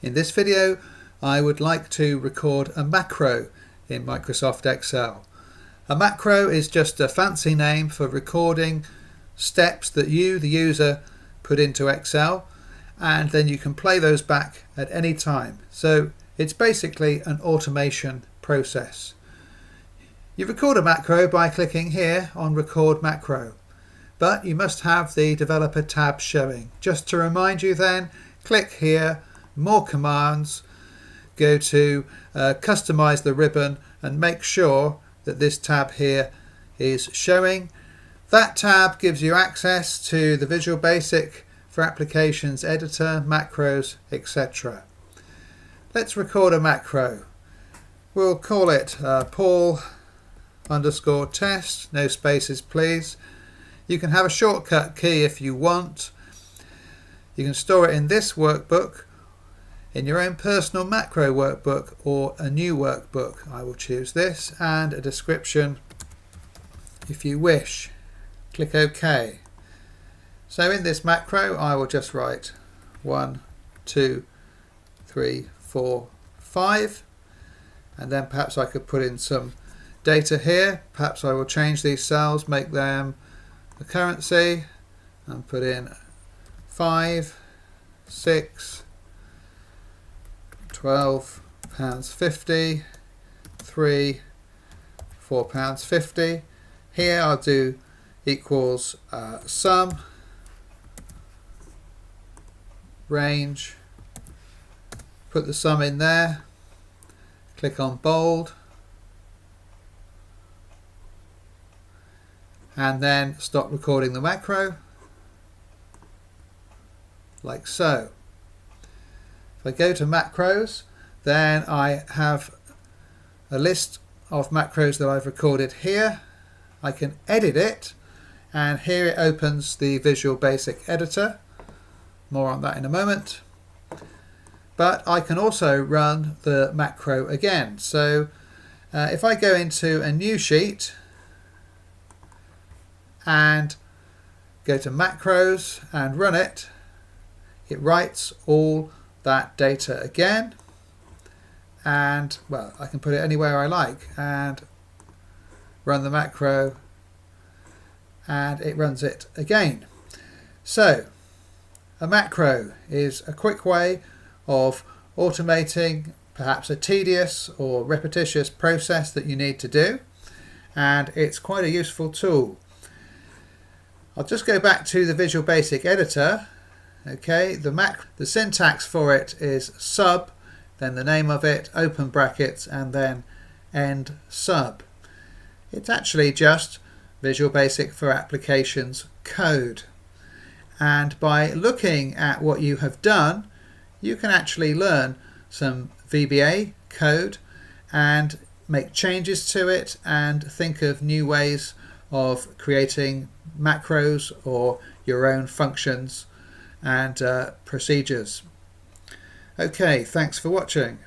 In this video I would like to record a macro in Microsoft Excel. A macro is just a fancy name for recording steps that you, the user, put into Excel, and then you can play those back at any time. So it's basically an automation process. You record a macro by clicking here on Record Macro, but you must have the Developer tab showing. Just to remind you then, click here, More Commands, go to Customize the ribbon and make sure that this tab here is showing. That tab gives you access to the Visual Basic for Applications Editor, macros, etc. Let's record a macro. We'll call it Paul_test, no spaces please. You can have a shortcut key if you want. You can store it in this workbook, in your own personal macro workbook, or a new workbook. I will choose this, and a description if you wish. Click OK. So in this macro I will just write 1, 2, 3, 4, 5, and then perhaps I could put in some data here. Perhaps I will change these cells, make them the currency, and put in 5, 6, £12.50, 3, £4.50. Here I'll do equals sum, range, put the sum in there, click on bold, and then stop recording the macro, like so. If I go to macros, then I have a list of macros that I've recorded here. I can edit it, and here it opens the Visual Basic Editor. More on that in a moment. But I can also run the macro again. So if I go into a new sheet and go to macros and run it, it writes all that data again, and well, I can put it anywhere I like and run the macro, and it runs it again. So a macro is a quick way of automating perhaps a tedious or repetitious process that you need to do, and it's quite a useful tool. I'll just go back to the Visual Basic Editor. Okay, the syntax for it is sub, then the name of it, open brackets, and then end sub. It's actually just Visual Basic for Applications code. And by looking at what you have done, you can actually learn some VBA code and make changes to it and think of new ways of creating macros or your own functions and procedures. Okay, thanks for watching.